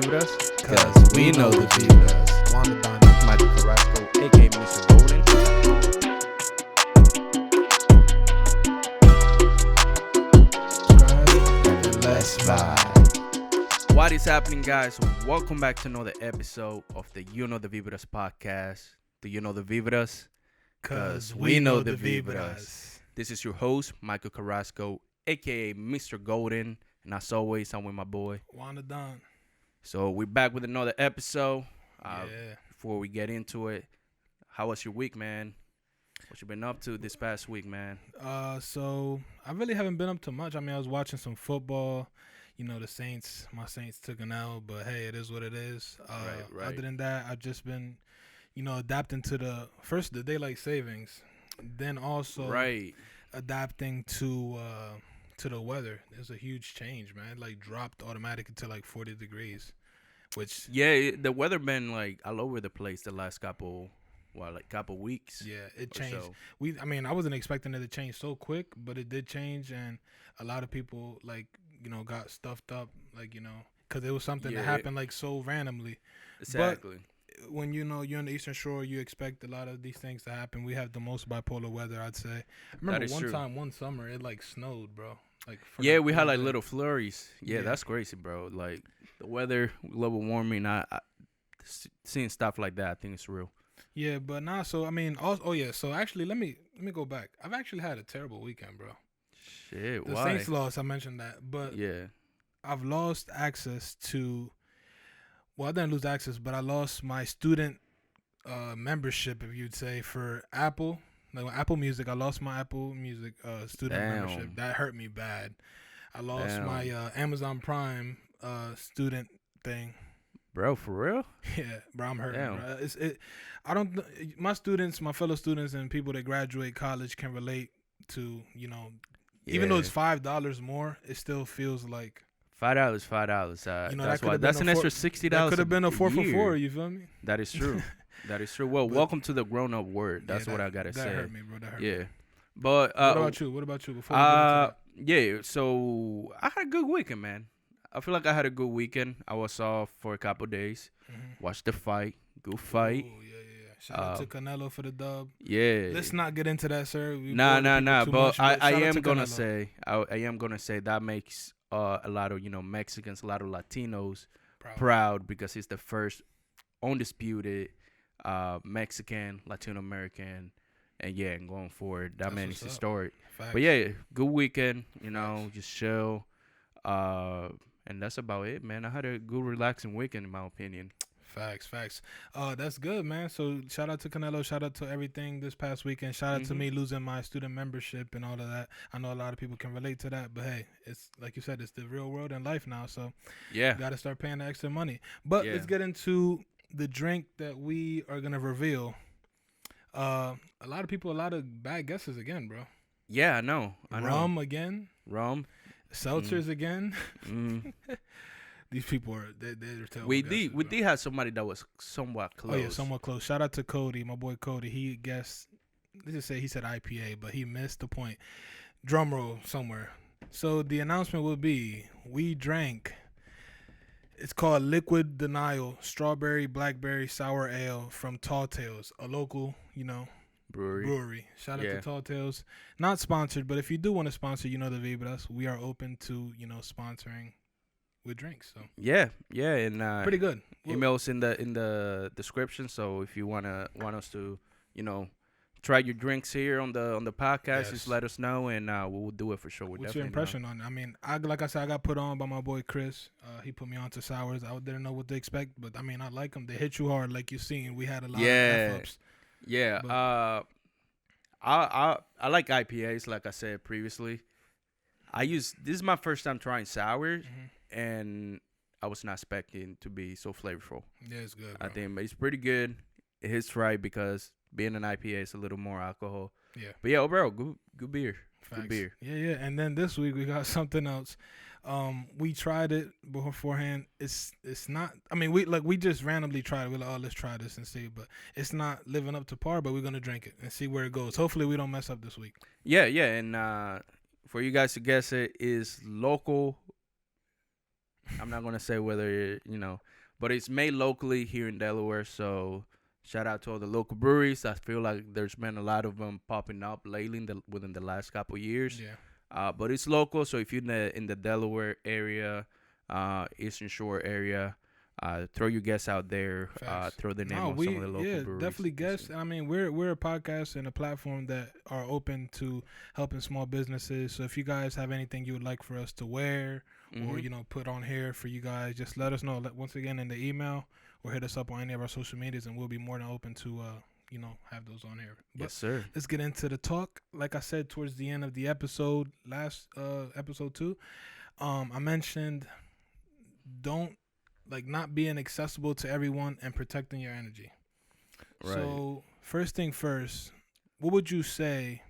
vibras? Cause we know the vibras. Wanda Don, Michael Carrasco, a.k.a. Mr. Golden. Let's vibe. What is happening, guys? Welcome back to another episode of the You Know the Vibras podcast. Do you know the vibras? Cause we know the vibras. This is your host, Michael Carrasco, a.k.a. Mr. Golden. And as always, I'm with my boy, Wanda Don. So we're back with another episode. Yeah. Before we get into it, how was your week, man? What you been up to this past week, man? So I really haven't been up to much. I mean, I was watching some football. You know, my Saints took an L, but hey, it is what it is. Right. Other than that, I've just been, adapting to the daylight savings, then also adapting to the weather. There's a huge change, man. It, like, dropped automatically to like 40 degrees, which the weather been like all over the place the last couple weeks. Yeah, it changed. So. I wasn't expecting it to change so quick, but it did change, and a lot of people got stuffed up, because it was something that happened like so randomly. Exactly. But when you're on the Eastern Shore, you expect a lot of these things to happen. We have the most bipolar weather, I'd say. I remember one summer it like snowed, bro. We had like little flurries. Yeah, that's crazy, bro. Like the weather, global warming. I seeing stuff like that, I think it's real. Yeah, but nah. So I mean, So actually, let me go back. I've actually had a terrible weekend, bro. Shit, the why? Saints lost. I mentioned that, but yeah, I've lost access to. Well, I didn't lose access, but I lost my student membership, if you'd say, for Apple. Like Apple Music, I lost my Apple Music student membership. That hurt me bad. I lost my Amazon Prime student thing. Bro, for real? Yeah, bro, I'm hurting. Bro. My students, my fellow students, and people that graduate college can relate to. Even though it's $5 more, it still feels like $5. That's an extra $60. That could have been a 4 for 4. You feel me? That is true. That is true. Well, welcome to the grown-up word. That's what I gotta say. That hurt me, bro. That hurt me. But what about you? Before we get into that? So I had a good weekend, man. I feel like I had a good weekend. I was off for a couple days. Watched the fight. Good fight. Oh, yeah. Shout out to Canelo for the dub. Yeah. Let's not get into that, sir. Nah. But I am gonna say that makes a lot of Mexicans, a lot of Latinos proud because he's the first undisputed Mexican, Latino American, and going forward, that man is historic. Facts. But yeah, good weekend. Just chill. And that's about it, man. I had a good, relaxing weekend, in my opinion. Facts. That's good, man. So shout out to Canelo. Shout out to everything this past weekend. Shout out to me losing my student membership and all of that. I know a lot of people can relate to that, but hey, it's like you said, it's the real world in life now. So you got to start paying the extra money. But let's get into the drink that we are gonna reveal. A lot of people, a lot of bad guesses again, bro. Yeah, I know. Rum again. Seltzers again. These people are they're terrible. We did have somebody that was somewhat close. Oh yeah, somewhat close. Shout out to Cody, my boy Cody. He guessed. Let's just say he said IPA, but he missed the point. Drum roll somewhere. So the announcement will be: we drank. It's called Liquid Denial Strawberry Blackberry Sour Ale from Tall Tales, a local, brewery. Shout out to Tall Tales. Not sponsored, but if you do want to sponsor, the Vibras, we are open to sponsoring with drinks. So and pretty good. Emails in the description. So if you want us to try your drinks here on the podcast, just let us know, and we will do it for sure. What's your impression on it? I mean, like I said, I got put on by my boy Chris. He put me on to sours. I didn't know what to expect, but I mean, I like them. They hit you hard, like you seen. We had a lot of F-ups. Yeah. I like IPAs, like I said previously. This is my first time trying sours, and I was not expecting to be so flavorful. Yeah, it's good, bro. I think it's pretty good. It hits right because being an IPA is a little more alcohol. Yeah. But yeah, overall, good beer. Facts. Good beer. Yeah. And then this week we got something else. We tried it beforehand. It's not. I mean, we just randomly tried it. We're like, let's try this and see. But it's not living up to par. But we're gonna drink it and see where it goes. Hopefully, we don't mess up this week. Yeah. And for you guys to guess, it is local I'm not gonna say whether but it's made locally here in Delaware. So shout out to all the local breweries. I feel like there's been a lot of them popping up lately within the last couple years. Yeah. But it's local, so if you're in the Delaware area, Eastern Shore area, throw your guests out there. Throw the name of some of the local breweries. Definitely guests. I mean, we're a podcast and a platform that are open to helping small businesses. So if you guys have anything you would like for us to wear or put on here for you guys, just let us know. Once again in the email or hit us up on any of our social medias, and we'll be more than open to have those on here. But yes, sir. Let's get into the talk. Like I said towards the end of the episode, last episode 2, I mentioned not being accessible to everyone and protecting your energy. Right. So first thing first, what would you say?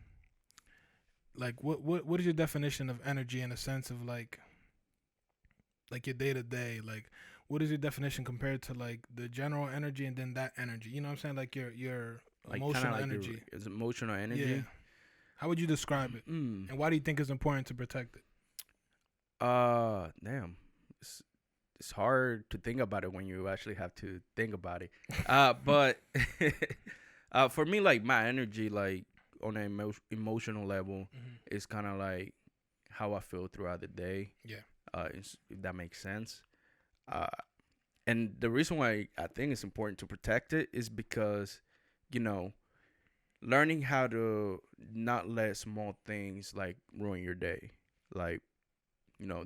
Like what is your definition of energy in the sense of like your day to day? Like what is your definition compared to like the general energy and then that energy? You know what I'm saying? Like your like emotional energy. It's emotional energy. Yeah. How would you describe it? And why do you think it's important to protect it? Damn. It's hard to think about it when you actually have to think about it. But for me, like my energy, like on an emotional level, is kind of like how I feel throughout the day. Yeah. If that makes sense. And the reason why I think it's important to protect it is because, learning how to not let small things like ruin your day, like,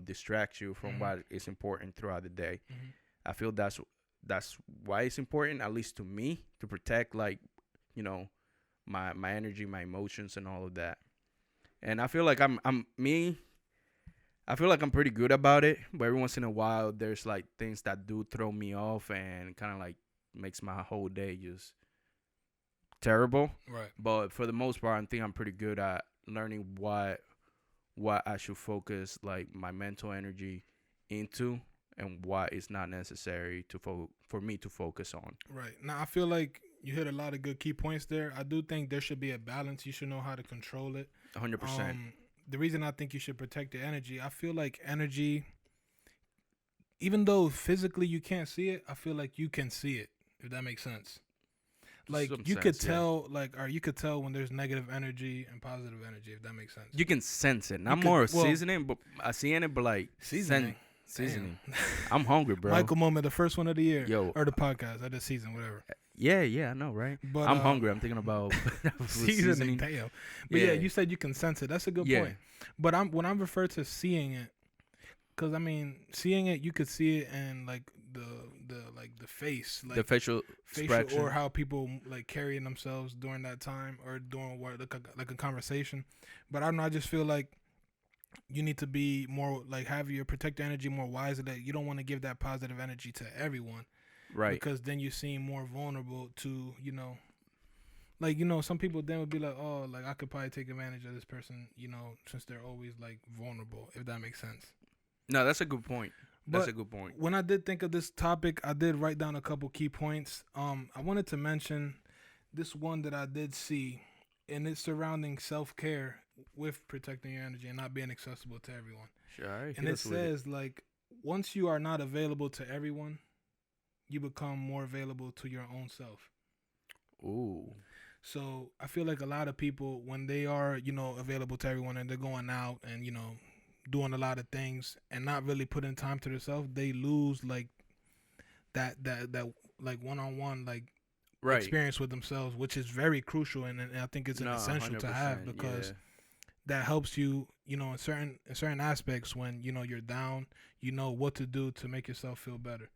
distract you from what is important throughout the day. I feel that's why it's important, at least to me, to protect like, my energy, my emotions, and all of that. And I feel like I feel like I'm pretty good about it, but every once in a while there's like things that do throw me off and kind of like makes my whole day just terrible. Right. But for the most part, I think I'm pretty good at learning what I should focus like my mental energy into and what is not necessary for me to focus on. Right. Now I feel like you hit a lot of good key points there. I do think there should be a balance. You should know how to control it. 100%. The reason I think you should protect your energy, I feel like energy, even though physically you can't see it, I feel like you can see it, if that makes sense. Like you could tell when there's negative energy and positive energy, if that makes sense. You can sense it. Not more seasoning, but I seeing it, but like seasoning. I'm hungry, bro. Michael Moment, the first one of the year, or the podcast, or the season, whatever. Yeah, I know, right? But I'm hungry. I'm thinking about seasoning. Damn. But yeah, you said you can sense it. That's a good point. But when I refer to seeing it, because I mean, seeing it, you could see it in like the face, like the facial expression, or how people like carrying themselves during that time or during like a conversation. But I don't know. I just feel like you need to be more like protect your energy more wisely. That you don't want to give that positive energy to everyone. Right. Because then you seem more vulnerable to, some people then would be like, oh, like I could probably take advantage of this person, since they're always like vulnerable, if that makes sense. No, that's a good point. That's a good point. When I did think of this topic, I did write down a couple key points. I wanted to mention this one that I did see, and it's surrounding self-care with protecting your energy and not being accessible to everyone. Sure. And it says, like, once you are not available to everyone, you become more available to your own self. Ooh. So I feel like a lot of people, when they are, available to everyone and they're going out and, doing a lot of things and not really putting time to themselves, they lose like that like one-on-one like experience with themselves, which is very crucial, and I think it's an essential to have, because that helps you, in certain aspects when you're down, what to do to make yourself feel better.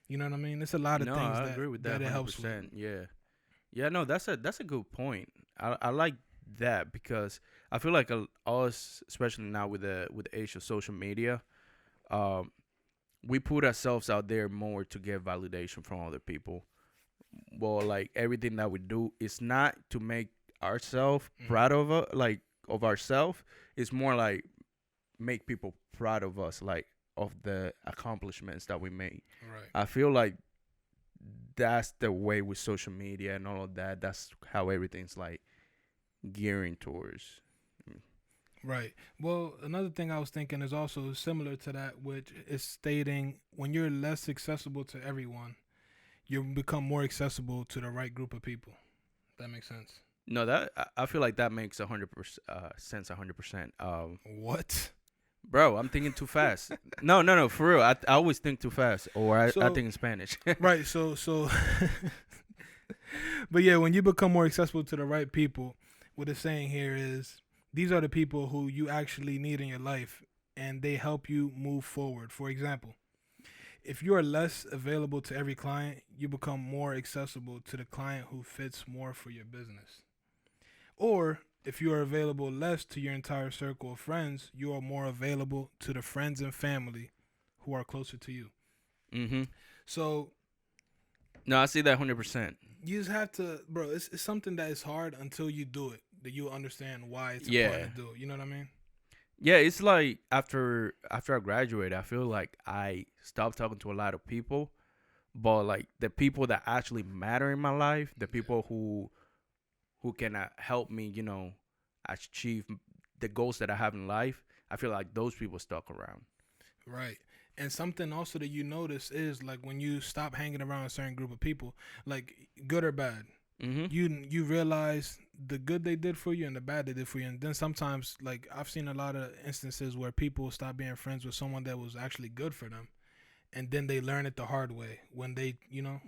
You know what I mean? It's a lot of things I agree with that, it helps with. Yeah. No, that's a good point. I like that, because I feel like us, especially now with the age of social media, we put ourselves out there more to get validation from other people. Well, like everything that we do is not to make ourselves proud of ourselves. It's more like make people proud of us, like of the accomplishments that we made. Right. I feel like that's the way with social media and all of that. That's how everything's like gearing towards. Right. Well, another thing I was thinking is also similar to that, which is stating when you're less accessible to everyone, you become more accessible to the right group of people. That makes sense. No, that I feel like that makes 100% sense. 100%. What? Bro, I'm thinking too fast. No, no, no, for real. I always think too fast, or I So think in Spanish. right. So, but yeah, when you become more accessible to the right people, what it's saying here is these are the people who you actually need in your life, and they help you move forward. For example, if you are less available to every client, you become more accessible to the client who fits more for your business. Or if you are available less to your entire circle of friends, you are more available to the friends and family who are closer to you. Mm-hmm. So No, I see that 100%. you just have to, bro. It's something that is hard until you do it, that you understand why it's Yeah. important to do it. You know what I mean? Yeah, it's like after I graduated, I feel like I stopped talking to a lot of people, but like the people that actually matter in my life, the people who can help me, achieve the goals that I have in life, I feel like those people stuck around. Right. And something also that you notice is like when you stop hanging around a certain group of people, like good or bad, Mm-hmm. you realize the good they did for you and the bad they did for you. And then sometimes, like I've seen a lot of instances where people stop being friends with someone that was actually good for them, and then they learn it the hard way when they,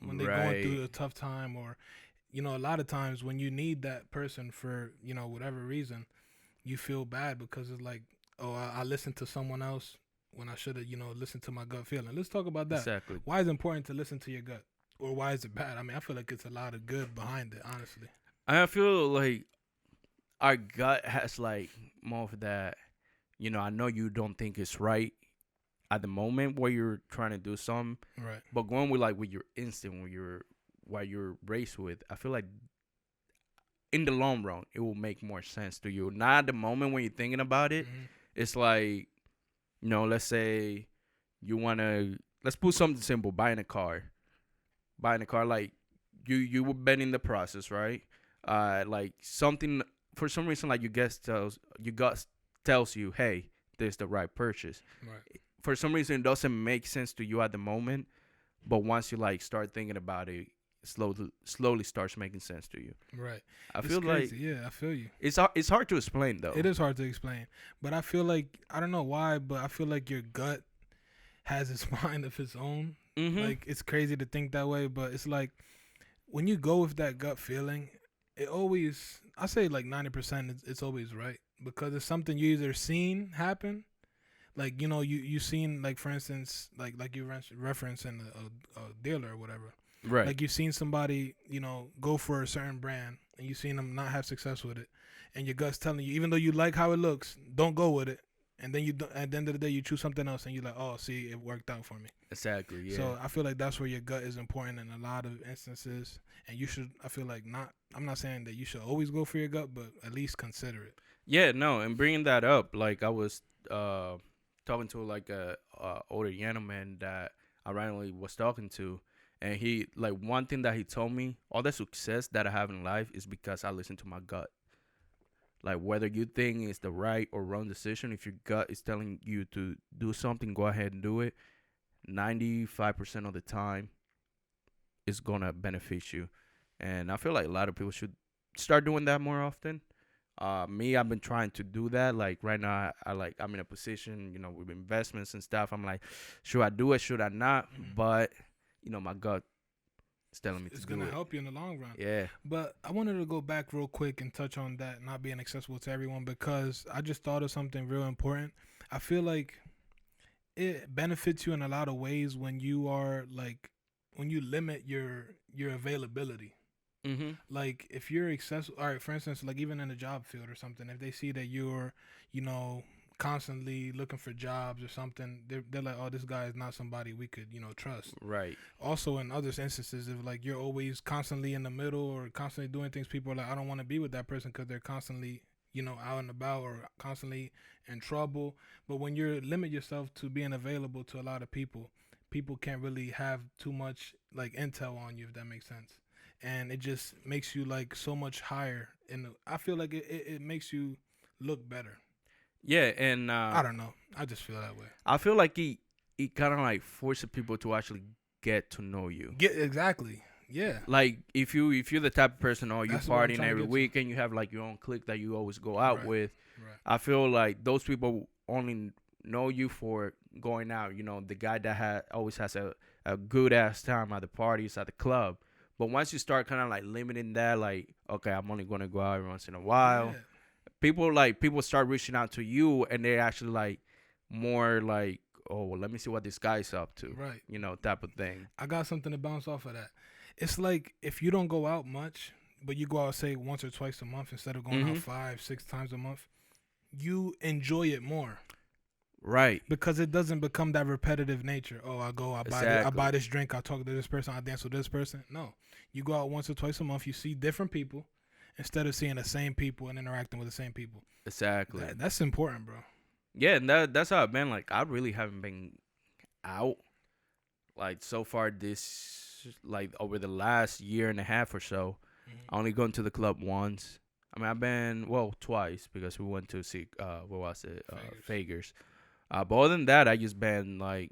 when they going Right. through a tough time, or a lot of times when you need that person for whatever reason, you feel bad because it's like, oh, I listened to someone else when I should have, listened to my gut feeling. Let's talk about that. Exactly. Why is it important to listen to your gut? Or why is it bad? I mean, I feel like it's a lot of good behind it, honestly. I feel like our gut has like more of that. I know you don't think it's right at the moment where you're trying to do something, Right. but going with your instinct, what you're raised with, I feel like in the long run it will make more sense to you. Not at the moment when you're thinking about it. Mm-hmm. It's like, let's say let's put something simple, buying a car, like you were been in the process, right? Like something, for some reason, like your gut tells you, hey, this is the right purchase. Right. For some reason it doesn't make sense to you at the moment, but once you like start thinking about it, slowly starts making sense to you. Right. I It's feel crazy. like Yeah, I feel you. it's hard to explain though. It is hard to explain, but I feel like I don't know why, but I feel like your gut has its mind of its own. Mm-hmm. Like it's crazy to think that way, but it's like when you go with that gut feeling, it always I say like 90% it's always right because it's something you either seen happen, like you seen, like for instance, like you referencing a dealer or whatever. Right. Like you've seen somebody, go for a certain brand and you've seen them not have success with it. And your gut's telling you, even though you like how it looks, don't go with it. And then at the end of the day, you choose something else and you're like, oh, see, it worked out for me. Exactly. Yeah. So I feel like that's where your gut is important in a lot of instances. And you should, I feel like I'm not saying that you should always go for your gut, but at least consider it. Yeah. No. And bringing that up, like I was talking to like a older gentleman that I randomly was talking to, and he, like, one thing that he told me, all the success that I have in life is because I listen to my gut. Like whether you think it's the right or wrong decision, if your gut is telling you to do something, go ahead and do it. 95% of the time, it's gonna benefit you, and I feel like a lot of people should start doing that more often. Me, I've been trying to do that. Like right now, I'm in a position, with investments and stuff. I'm like, should I do it? Should I not? But my gut is telling me It's to going do to it. help you in the long run. Yeah. But I wanted to go back real quick and touch on that not being accessible to everyone because I just thought of something real important. I feel like it benefits you in a lot of ways when you are like when you limit your availability. Mhm. Like if you're accessible, all right, for instance, like even in a job field or something, if they see that you're, constantly looking for jobs or something, they're like, oh, this guy is not somebody we could, trust. Right. Also, in other instances, if like you're always constantly in the middle or constantly doing things, people are like, I don't want to be with that person because they're constantly, out and about or constantly in trouble. But when you limit yourself to being available to a lot of people, people can't really have too much like intel on you, if that makes sense. And it just makes you like so much higher. And I feel like it makes you look better. Yeah, and I don't know. I just feel that way. I feel like he kind of like forces people to actually get to know you. Get exactly. Yeah. Like if you're the type of person, oh, you That's what I'm partying trying to every get to. week and you have like your own clique that you always go out Right. with. Right. I feel like those people only know you for going out. You know, the guy that always has a good ass time at the parties at the club. But once you start kind of like limiting that, like, okay, I'm only gonna go out every once in a while. Yeah. People start reaching out to you, and they're actually like more like, oh, well, let me see what this guy's up to. Right. You know, type of thing. I got something to bounce off of that. It's like if you don't go out much, but you go out say once or twice a month instead of going out 5-6 times a month, you enjoy it more. Right. Because it doesn't become that repetitive nature. Oh, I go, I buy this drink, I talk to this person, I dance with this person. No, you go out once or twice a month. You see different people instead of seeing the same people and interacting with the same people. Exactly. That's important, bro. Yeah, and that's how I've been. Like, I really haven't been out like so far this like over the last year and a half or so. I only gone to the club once. I mean, I've been twice because we went to see what was it, Fagers. But other than that, I just been like,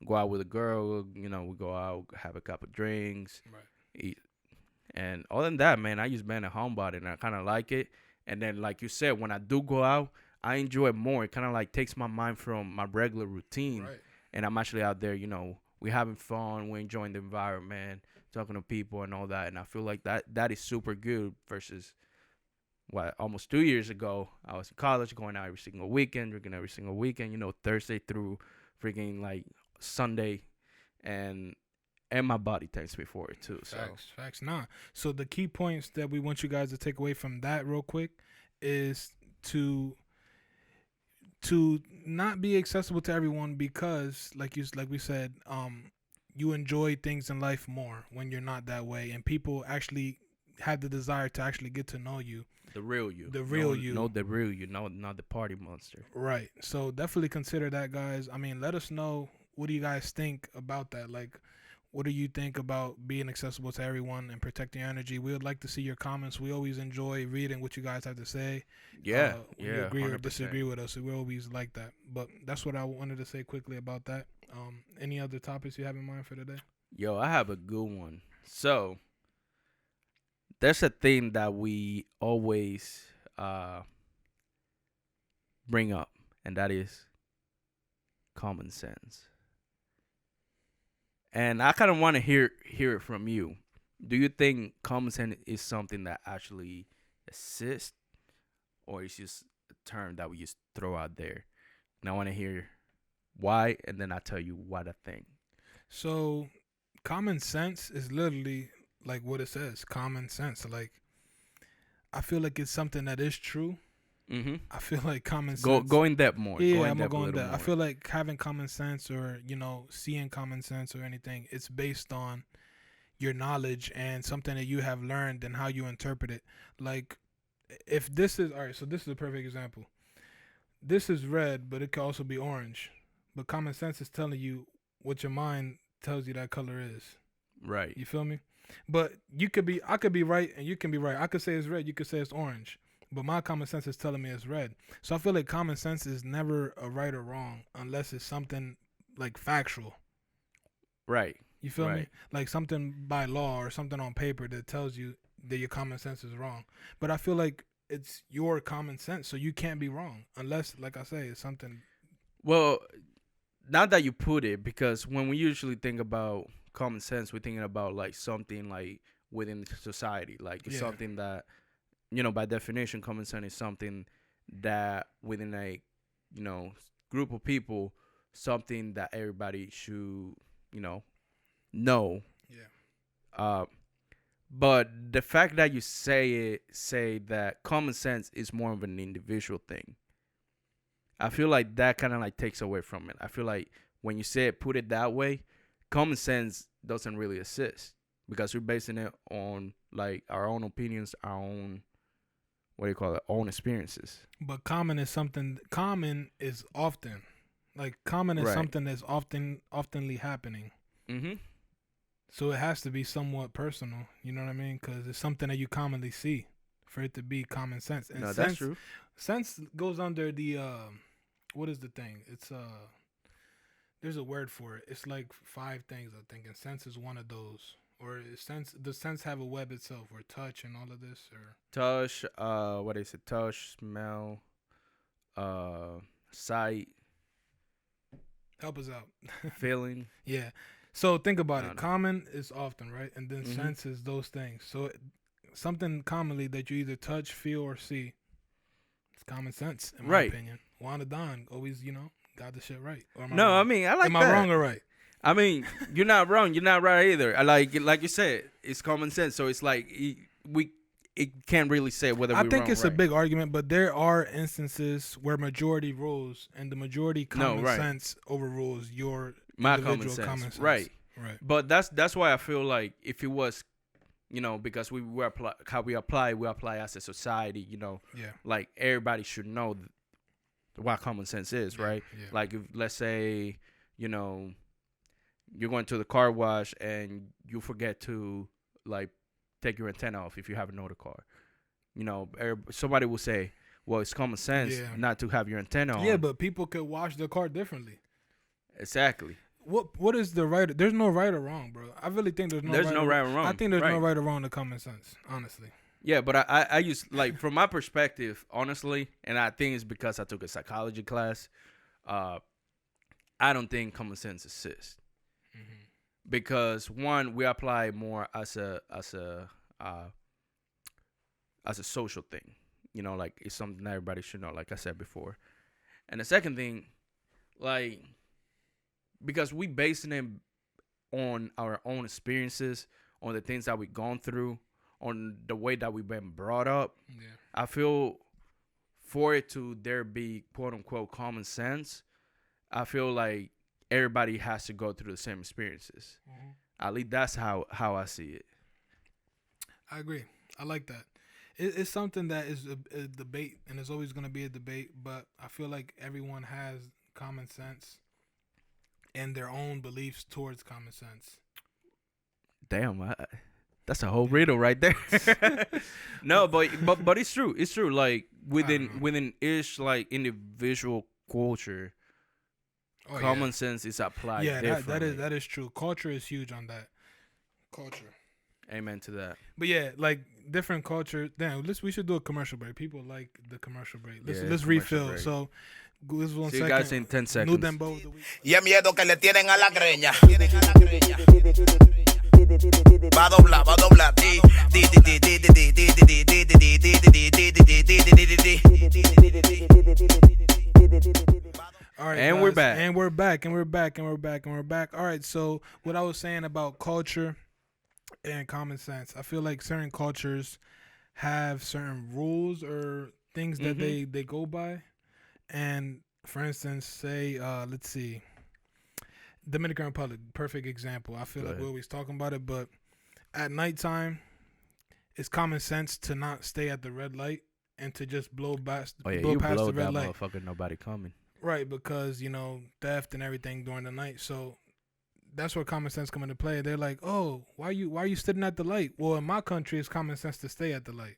go out with a girl. We go out, have a couple drinks, Right. eat. And other than that, man, I just been a homebody and I kind of like it. And then, like you said, when I do go out, I enjoy it more. It kind of like takes my mind from my regular routine. Right. And I'm actually out there, we having fun, we're enjoying the environment, talking to people and all that. And I feel like that is super good versus almost 2 years ago, I was in college, going out every single weekend, drinking every single weekend, Thursday through freaking like Sunday, and my body thanks me for it too. Facts. Nah. So the key points that we want you guys to take away from that real quick is to not be accessible to everyone because like we said, you enjoy things in life more when you're not that way, and people actually have the desire to actually get to know you. The real you. The real you. No, the real you. No, not the party monster. Right. So definitely consider that, guys. I mean, let us know, what do you guys think about that? Like, what do you think about being accessible to everyone and protecting your energy? We would like to see your comments. We always enjoy reading what you guys have to say. Yeah. When you agree 100%. or disagree with us. We always like that. But that's what I wanted to say quickly about that. Any other topics you have in mind for today? Yo, I have a good one. So, there's a thing that we always bring up, and that is common sense. And I kind of want to hear it from you. Do you think common sense is something that actually assists, or is just a term that we just throw out there? And I want to hear why, and then I'll tell you what I think. So, common sense is literally like what it says, common sense. Like, I feel like it's something that is true. Mm-hmm. I feel like common sense. Go in depth more. Yeah, I'm gonna go in depth. I feel like having common sense, or seeing common sense or anything, it's based on your knowledge and something that you have learned and how you interpret it. Like, if this is all right, so this is a perfect example. This is red, but it could also be orange. But common sense is telling you what your mind tells you that color is. Right. You feel me? But I could be right and you can be right. I could say it's red, you could say it's orange. But my common sense is telling me it's red. So I feel like common sense is never a right or wrong unless it's something like factual. Right. You feel me? Like something by law or something on paper that tells you that your common sense is wrong. But I feel like it's your common sense, so you can't be wrong unless, like I say, it's something. Well, now that you put it, because when we usually think about common sense, we're thinking about like something like within society, like it's something that, by definition, common sense is something that within a, group of people, something that everybody should, know. Yeah. But the fact that you say that common sense is more of an individual thing, I feel like that kind of like takes away from it. I feel like when you put it that way, common sense doesn't really assist because we're basing it on like our own opinions, our own, own experiences. But common is often something that's oftenly happening. Mm-hmm. So it has to be somewhat personal, you know what I mean? Because it's something that you commonly see for it to be common sense. And no, that's true. Sense goes under the what is the thing? It's there's a word for it. It's like 5 things, I think, and sense is one of those. Or does sense have a web itself, or touch and all of this, or touch? What is it? Touch, smell, sight. Help us out. Feeling. Yeah. So think about it. Common is often, right, and then sense is those things. So something commonly that you either touch, feel, or see. It's common sense, in my opinion. Wanda Don always, got the shit right. Or I mean, I like am that. Am I wrong or right? I mean, you're not wrong. You're not right either. Like you said, it's common sense. So it's like it can't really say whether I we're think wrong it's or a right. big argument, but there are instances where majority rules and the majority common sense overrules your my individual common sense. Sense. Right. But that's why I feel like if it was, because we apply as a society, like everybody should know what common sense is, right? Yeah. Like if let's say, you're going to the car wash and you forget to like take your antenna off if you have an older car. Somebody will say, well, it's common sense not to have your antenna on. Yeah, but people could wash their car differently. Exactly. What is the right? There's no right or wrong, bro. I really think there's no right or wrong. I think there's no right or wrong to common sense, honestly. Yeah, but I use, like, from my perspective, honestly, and I think it's because I took a psychology class, I don't think common sense exists. Mm-hmm. Because one, we apply more as a social thing, like it's something that everybody should know, like I said before. And the second thing, like, because we basing it on our own experiences, on the things that we've gone through, on the way that we've been brought up. Yeah. I feel for it to there be quote unquote common sense, I feel like everybody has to go through the same experiences. Mm-hmm. At least that's how I see it. I agree. I like that. It's something that is a debate, and it's always going to be a debate, but I feel like everyone has common sense and their own beliefs towards common sense. Damn, that's a whole riddle right there. No, but it's true. It's true. Like within each like individual culture, common sense is applied. Yeah, that is true. Culture is huge on that. Culture. Amen to that. But yeah, like different culture. Damn, we should do a commercial break. People like the commercial break. Let's refill. Break. So this is 1 second. See you guys in 10 seconds. New Dembow of the week. Y el miedo que le tienen a la greña. Va a doblar, va a doblar. All right, and guys, we're back. And we're back. All right, so what I was saying about culture and common sense, I feel like certain cultures have certain rules or things that they go by. And for instance, say, let's see, Dominican Republic, perfect example. I feel like we're always talking about it, but at nighttime, it's common sense to not stay at the red light and to just blow past the red light. Motherfucker, nobody coming. Right, because, theft and everything during the night. So that's where common sense come into play. They're like, oh, why are you sitting at the light? Well, in my country, it's common sense to stay at the light.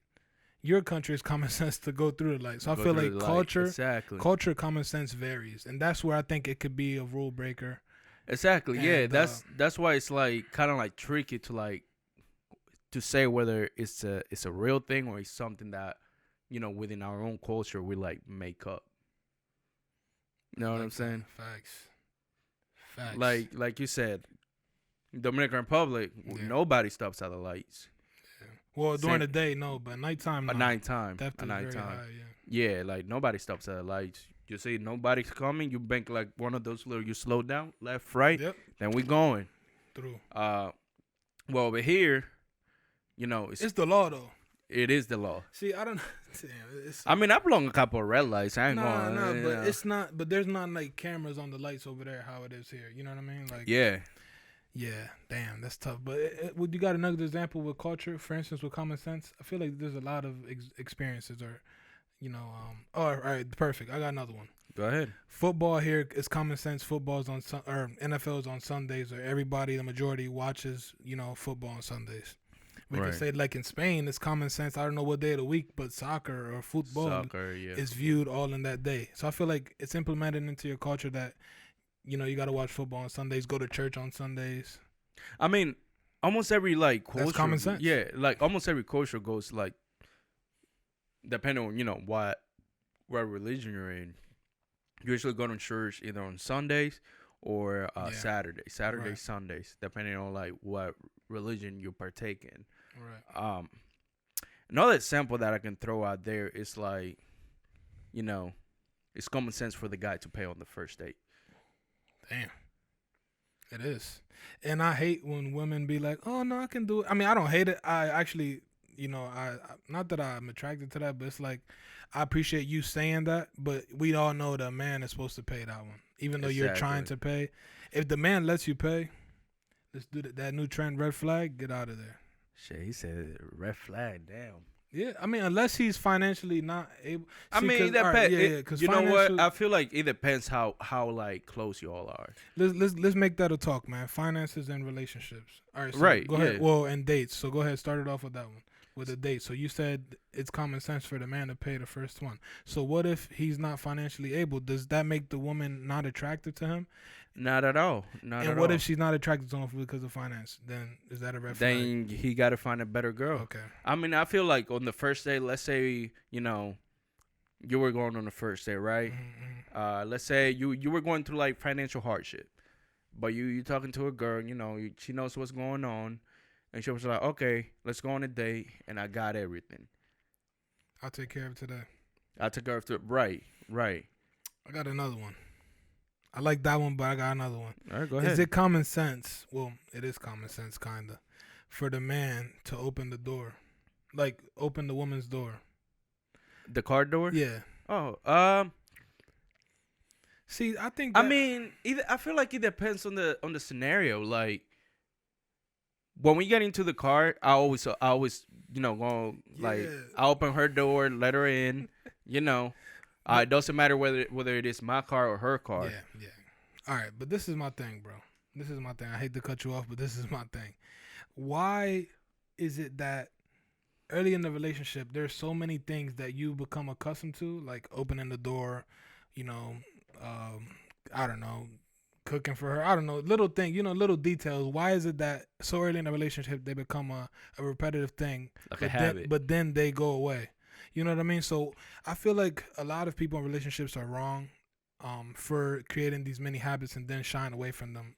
Your country is common sense to go through the light. So I feel like culture, common sense varies. And that's where I think it could be a rule breaker. Exactly, and, yeah. That's why it's like kind of like tricky to say whether it's a real thing or it's something that, within our own culture we like make up. You know what I'm saying? Facts. Like you said, Dominican Republic, nobody stops at the lights. Yeah. Well, during the day, no, but nighttime, no. At nighttime. High, yeah, like nobody stops at the lights. You see nobody's coming, you bank like one of those little, you slow down, left, right, then we going. Through. Well, over here, it's the law though. It is the law. See, I don't. I mean, I've blown a couple of red lights. I ain't going. No, but it's not. But there's not like cameras on the lights over there. How it is here. You know what I mean? Like. Yeah. Yeah. Damn, that's tough. But you got another example with culture, for instance, with common sense. I feel like there's a lot of experiences, or, all right, perfect. I got another one. Go ahead. Football here is common sense. Football's on or NFL's on Sundays, or everybody, the majority, watches football on Sundays. We can say like in Spain, it's common sense. I don't know what day of the week, but soccer or football is viewed all in that day. So I feel like it's implemented into your culture that, you know, you got to watch football on Sundays, go to church on Sundays. I mean, almost every like culture. That's common sense. Yeah, like almost every culture goes like, depending on, you know, what religion you're in. You usually go to church either on Sundays or Saturdays, right. Sundays, depending on like what religion you partake in. Right. Another example that I can throw out there is like, you know, it's common sense for the guy to pay on the first date. Damn. It is. And I hate when women be like, oh, no, I can do it. I mean, I don't hate it. I actually, you know, I not that I'm attracted to that, but it's like, I appreciate you saying that, but we all know the man is supposed to pay that one. Even though you're trying to pay. If the man lets you pay, let's do that new trend, red flag, get out of there. Shit, he said red flag, damn. Yeah, I mean, unless he's financially not able. I mean, that you know what? I feel like it depends how like close you all are. Let's make that a talk, man. Finances and relationships. All right, so right. Go ahead. Well, and dates. So go ahead, start it off with that one. With a date. So you said it's common sense for the man to pay the first one. So what if he's not financially able? Does that make the woman not attractive to him? Not at all. And what if she's not attracted to him because of finance? Then is that a red flag? Then he got to find a better girl. Okay. I mean, I feel like on the first day, let's say, you know, you were going on the first day, right? Mm-hmm. Let's say you were going through like financial hardship, but you talking to a girl, you know, she knows what's going on. And she was like, okay, let's go on a date, and I got everything. I'll take care of it today. I'll take care of it. Right. I got another one. I like that one, but I got another one. All right, go ahead. Is it common sense? Well, it is common sense, kind of, for the man to open the door. Like, open the woman's door. The car door? Yeah. Oh, see, I think I mean, I feel like it depends on the scenario. Like, when we get into the car, I always, you know, go like I open her door, let her in. You know, it doesn't matter whether it is my car or her car. Yeah. All right, but this is my thing, bro. This is my thing. I hate to cut you off, but this is my thing. Why is it that early in the relationship there's so many things that you become accustomed to, like opening the door, you know, I don't know, cooking for her, I don't know, little thing, you know, little details. Why is it that so early in a relationship they become a repetitive thing, like a habit, but then they go away? You know what I mean? So I feel like a lot of people in relationships are wrong for creating these many habits and then shying away from them,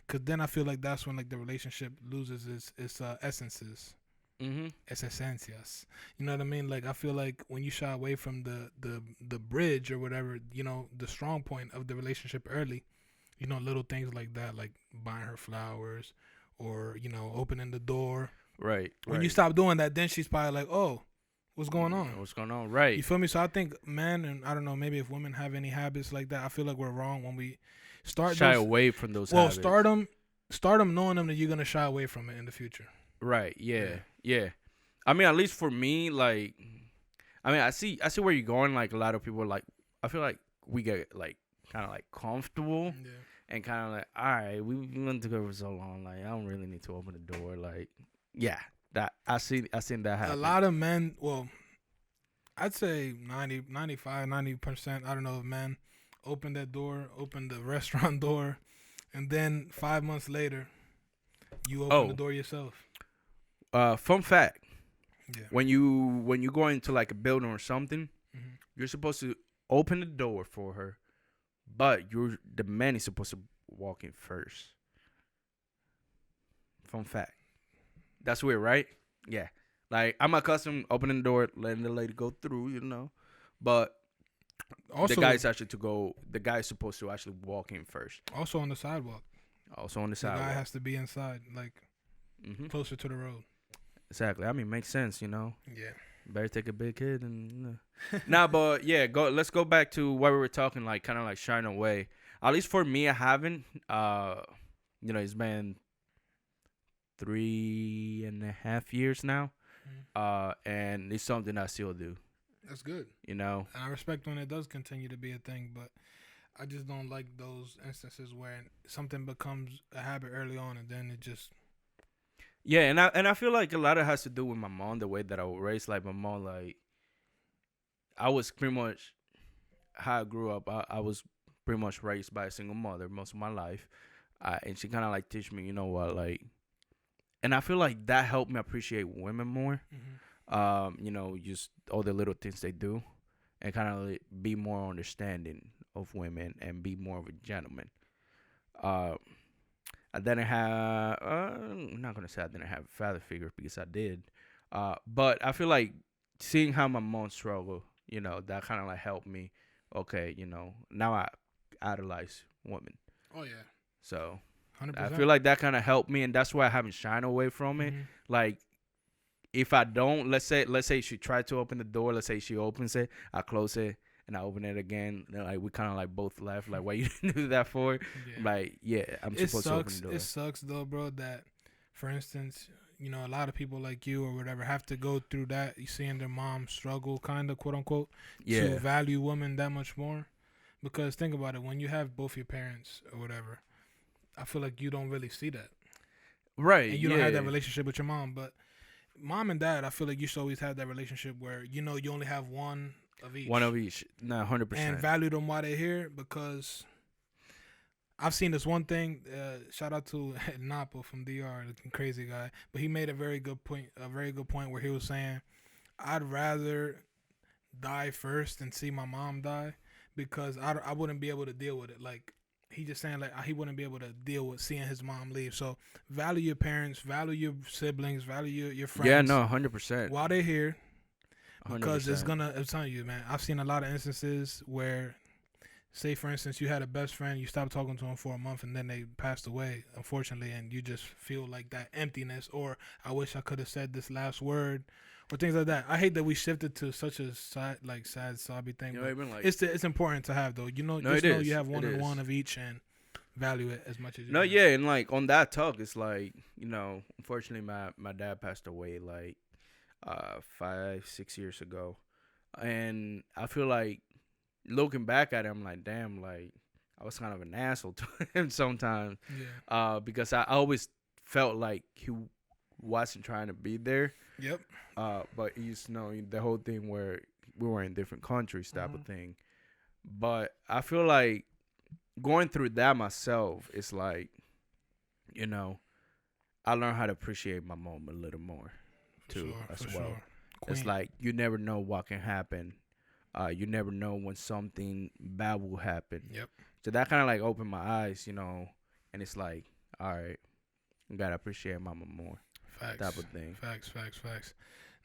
because then I feel like that's when like the relationship loses its essences. Mm-hmm. Its esencias. You know what I mean? Like, I feel like when you shy away from the bridge or whatever, you know, the strong point of the relationship early, you know, little things like that, like buying her flowers or, you know, opening the door. Right. When you stop doing that, then she's probably like, oh, what's going on? What's going on? Right. You feel me? So I think men, and I don't know, maybe if women have any habits like that, I feel like we're wrong when we shy away from those habits. Well, start them knowing them that you're going to shy away from it in the future. Right. Yeah. I mean, at least for me, like, I mean, I see where you're going. Like, a lot of people, like, I feel like we get like kind of like comfortable and kind of like, all right, we've been together for so long. Like, I don't really need to open the door. Like, yeah, that I seen that happen. A lot of men, well, I'd say 90%, I don't know, of men open that door, open the restaurant door, and then 5 months later, you open the door yourself. Fun fact: when you go into like a building or something, you're supposed to open the door for her, but the man is supposed to walk in first. Fun fact. That's weird, right? Yeah. Like, I'm accustomed opening the door, letting the lady go through, you know, but also, the guy is supposed to actually walk in first. Also on the sidewalk. The guy has to be inside, like closer to the road. Exactly. I mean, makes sense, you know. Yeah. Better take a big kid and but yeah, let's go back to what we were talking, like kind of like shying away. At least for me, I haven't. You know, it's been 3.5 years now. And it's something I still do. That's good. You know. And I respect when it does continue to be a thing, but I just don't like those instances where something becomes a habit early on and then it just Yeah, and I feel like a lot of it has to do with my mom, the way that I was raised. Like my mom, like I was pretty much how I grew up. I was pretty much raised by a single mother most of my life, and she kind of like teach me, you know what, like, and I feel like that helped me appreciate women more. You know, just all the little things they do, and kind of like be more understanding of women and be more of a gentleman. I didn't have. I'm not gonna say I didn't have a father figure because I did. But I feel like seeing how my mom struggled, you know, that kind of like helped me. Okay, you know, now I idolize women. Oh yeah. So 100%. I feel like that kind of helped me, and that's why I haven't shied away from it. Like if I don't, let's say she tried to open the door. Let's say she opens it, I close it, and I open it again. Then like we kind of like both laugh, like why you didn't do that for? Yeah. Like yeah, I'm supposed to open the door. It sucks though, bro. That for instance, you know, a lot of people like you or whatever have to go through that. You seeing their mom struggle, kind of quote unquote, to value women that much more. Because think about it, when you have both your parents or whatever, I feel like you don't really see that. Right. And you don't have that relationship with your mom. But mom and dad, I feel like you should always have that relationship where, you know, you only have one of each. One of each. No, 100%. And value them while they're here, because I've seen this one thing. Shout out to Napo from DR, looking crazy guy. But he made a very good point where he was saying, I'd rather die first than see my mom die, because I wouldn't be able to deal with it. Like, he just saying, like, he wouldn't be able to deal with seeing his mom leave. So value your parents, value your siblings, value your friends. Yeah, no, 100%. While they're here. Because 100%. I'm telling you, man, I've seen a lot of instances where, say, for instance, you had a best friend, you stopped talking to him for a month, and then they passed away, unfortunately, and you just feel like that emptiness, or I wish I could have said this last word, or things like that. I hate that we shifted to such a sad, sobby thing. You know, even like, it's important to have, though. You know, no, just know you have one of each, and value it as much as you No, can. yeah, and like on that talk, it's like, you know, unfortunately, my dad passed away like 5-6 years ago, and I feel like looking back at it, I'm like, damn, like I was kind of an asshole to him sometimes. Yeah. Because I always felt like he wasn't trying to be there. Yep. But you know the whole thing where we were in different countries type of thing. But I feel like going through that myself, it's like, you know, I learned how to appreciate my mom a little more too, as well. Sure. It's like you never know what can happen. You never know when something bad will happen. Yep. So that kind of like opened my eyes, you know, and it's like, all right, you gotta appreciate mama more. Facts. Type of thing. Facts.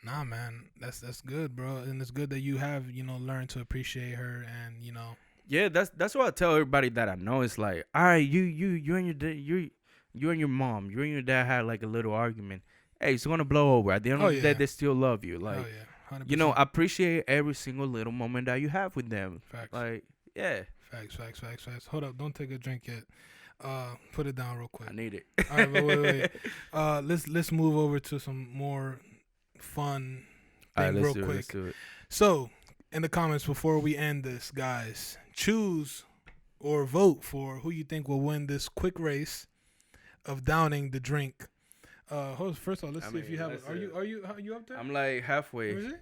Nah, man, that's good, bro, and it's good that you have, you know, learned to appreciate her, and you know. Yeah, that's what I tell everybody that I know. It's like, all right, you and your dad, you and your mom, you and your dad had like a little argument. Hey, it's gonna blow over. At the end of the day, they still love you. Like, 100%. You know, appreciate every single little moment that you have with them. Facts. Like, yeah. Facts. Hold up, don't take a drink yet. Put it down real quick. I need it. All right, but wait. Let's move over to some more fun thing real quick. Let's do it. So, in the comments before we end this, guys, choose or vote for who you think will win this quick race of downing the drink. First of all, let's see if you have. Are you up there? I'm like halfway. Where is it?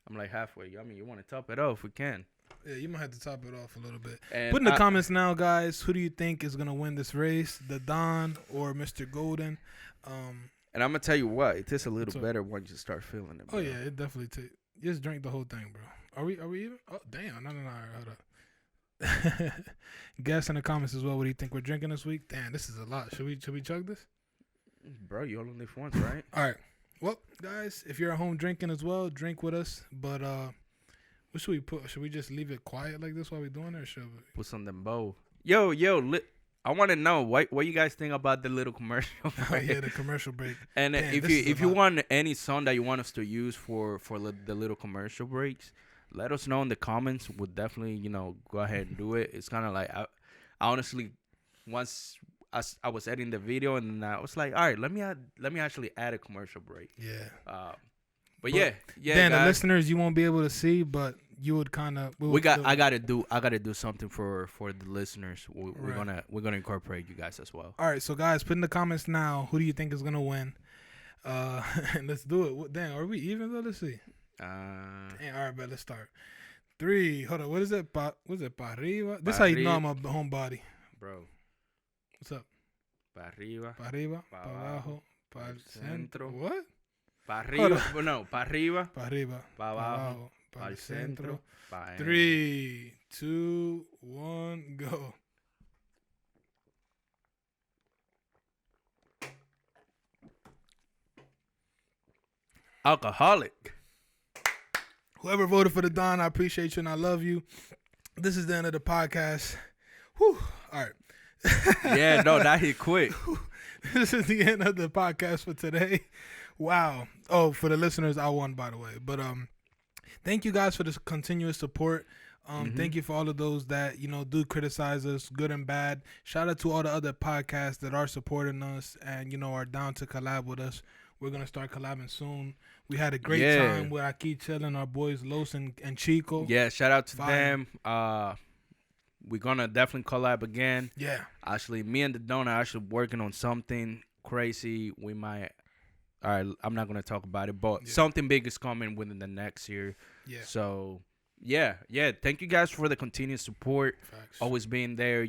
I'm like halfway. I mean, you want to top it off? We can. Yeah, you might have to top it off a little bit. And put in the comments now, guys. Who do you think is gonna win this race, the Don or Mr. Golden? And I'm gonna tell you what, it tastes a little better once you start feeling it. Bro. Oh yeah, it definitely tastes. Just drink the whole thing, bro. Are we even? Oh damn! No. Hold up. Guess in the comments as well. What do you think we're drinking this week? Damn, this is a lot. Should we chug this? Bro, you only live once, right? All right. Well, guys, if you're at home drinking as well, drink with us. But what should we put? Should we just leave it quiet like this while we're doing it, or should we put something bold? Yo, I want to know what you guys think about the little commercial. Oh yeah, the commercial break. And damn, if you want any song that you want us to use for the little commercial breaks, let us know in the comments. We'll definitely go ahead and do it. It's kind of like I honestly once. I was editing the video and I was like, all right, let me actually add a commercial break. Yeah. But yeah. Dan, the listeners you won't be able to see, but you would kind of. I gotta do something for the listeners. We're gonna incorporate you guys as well. All right, so guys, put in the comments now. Who do you think is gonna win? And let's do it. Damn, are we even though? Let's see. Damn, all right, but let's start. 3. Hold on. What is it? What is it? Pa arriba. This how you know I'm a homebody. Bro. What's up? Pa arriba. Pa arriba. Pa Pa abajo. Pa el centro. centro. What? Pa arriba. No, pa arriba. Pa arriba. Pa abajo. Pa el centro. Pa 3, 2, 1, go. Alcoholic. Whoever voted for the Don, I appreciate you and I love you. This is the end of the podcast. Whew. All right. Yeah, no, that hit quick. This is the end of the podcast for today. Wow. Oh, for the listeners, I won, by the way. But thank you guys for this continuous support. Thank you for all of those that, do criticize us, good and bad. Shout out to all the other podcasts that are supporting us and, are down to collab with us. We're going to start collabing soon. We had a great time with Aki chilling, our boys Los and Chico. Yeah, shout out to them. We're going to definitely collab again. Yeah. Actually, me and the Don are actually working on something crazy. We might, all right, I'm not going to talk about it, but something big is coming within the next year. Yeah. So, yeah. Thank you guys for the continued support. Facts. Always being there,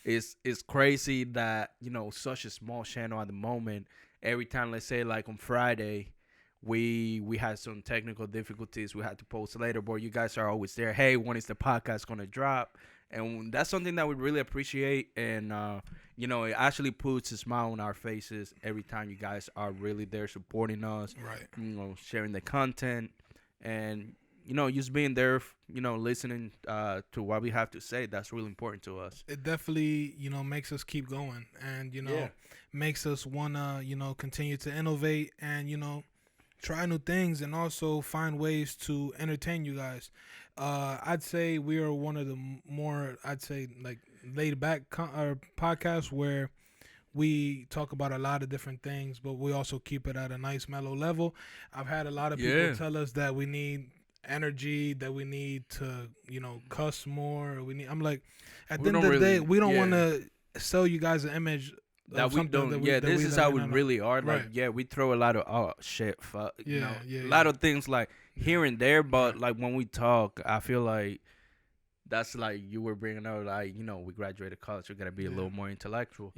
It's crazy that, such a small channel at the moment. Every time, let's say, like on Friday, we had some technical difficulties. We had to post later, but you guys are always there. Hey, when is the podcast going to drop? And that's something that we really appreciate. And, it actually puts a smile on our faces every time you guys are really there supporting us. Right. Sharing the content. And, just being there, listening to what we have to say. That's really important to us. It definitely, makes us keep going. And, makes us want to, continue to innovate and, try new things and also find ways to entertain you guys. I'd say we are one of the more, like laid back podcasts where we talk about a lot of different things, but we also keep it at a nice mellow level. I've had a lot of people tell us that we need energy, that we need to, cuss more. I'm like, at the end of the day, we don't want to sell you guys an image that we don't. This is how we really are. Like, we throw a lot of shit, fuck, a lot of things like here and there. But like when we talk, I feel like that's like you were bringing out, like we graduated college, we gotta be a little more intellectual.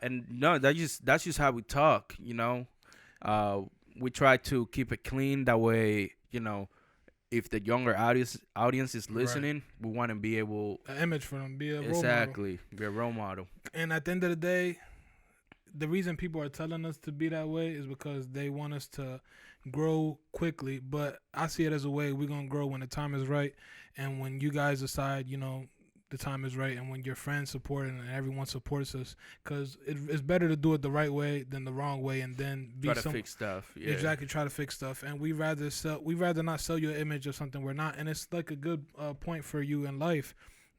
And no, that's just how we talk. We try to keep it clean. That way, if the younger audience is listening, we want to be able an image for them, be a role model. Be a role model. And at the end of the day, the reason people are telling us to be that way is because they want us to grow quickly. But I see it as a way we're gonna grow when the time is right, and when you guys decide, the time is right, and when your friends support it and everyone supports us, because it's better to do it the right way than the wrong way, and then try to fix stuff. Yeah. Exactly, try to fix stuff, and we rather not sell you an image of something we're not, and it's like a good point for you in life.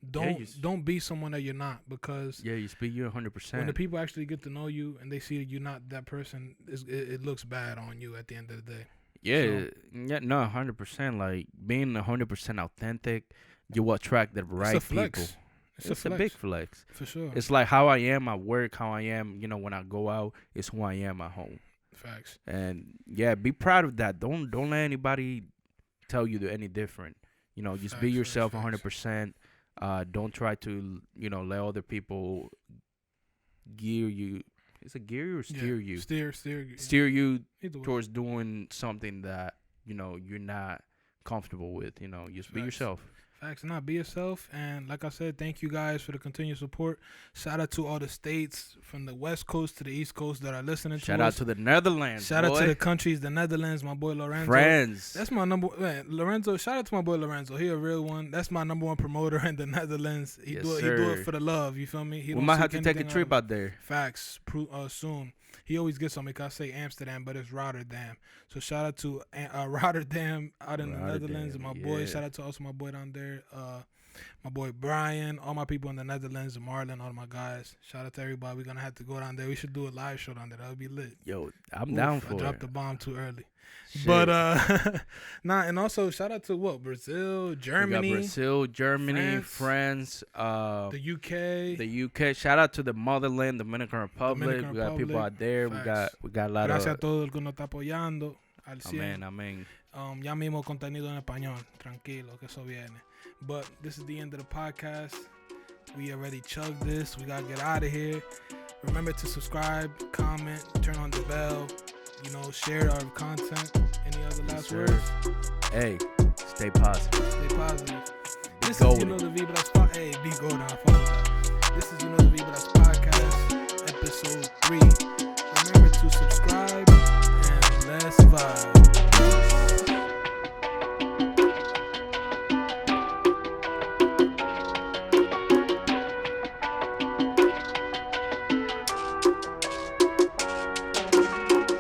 Don't be someone that you're not, because you speak you 100%. When the people actually get to know you and they see that you're not that person, it looks bad on you at the end of the day. 100%. Like being 100% authentic, you will attract the right people. It's a big flex. For sure. It's like how I am at work, how I am, when I go out, it's who I am at home. Facts. And be proud of that. Don't let anybody tell you any different. Just be yourself 100%. Don't try to, let other people gear you. Is it gear you or steer you? Steer you towards doing something that, you're not comfortable with. Just be yourself. Facts, not be yourself. And like I said, thank you guys for the continued support. Shout out to all the states from the West Coast to the East Coast that are listening to us. Shout out to the Netherlands. Shout out to the countries, the Netherlands, my boy Lorenzo. France. That's my Lorenzo. Shout out to my boy Lorenzo. He a real one. That's my number one promoter in the Netherlands. He do it for the love. You feel me? We might have to take a trip out there. Facts. Soon. He always gets on me because I say Amsterdam, but it's Rotterdam. So shout out to Rotterdam out in the Netherlands. My boy. Shout out to also my boy down there. My boy Brian, all my people in the Netherlands, Marlon, all my guys. Shout out to everybody. We're going to have to go down there. We should do a live show down there. That would be lit. Yo, I'm down for it. I dropped the bomb too early. Shit. But, and also shout out to what? Brazil, Germany. France, the UK. Shout out to the motherland, Dominican Republic. We got people out there. Facts. We got a lot Gracias of. a todo el que nos está apoyando. Al 100. Amén. Ya mismo contenido en español. Tranquilo, que eso viene. But this is the end of the podcast. We already chugged this. We got to get out of here. Remember to subscribe, comment, turn on the bell, share our content. Any other last words? Hey, stay positive. Stay positive. This golden. is You Know the Vibras Podcast. Hey, be golden. I follow that. This is You Know the Vibras Podcast, episode 3.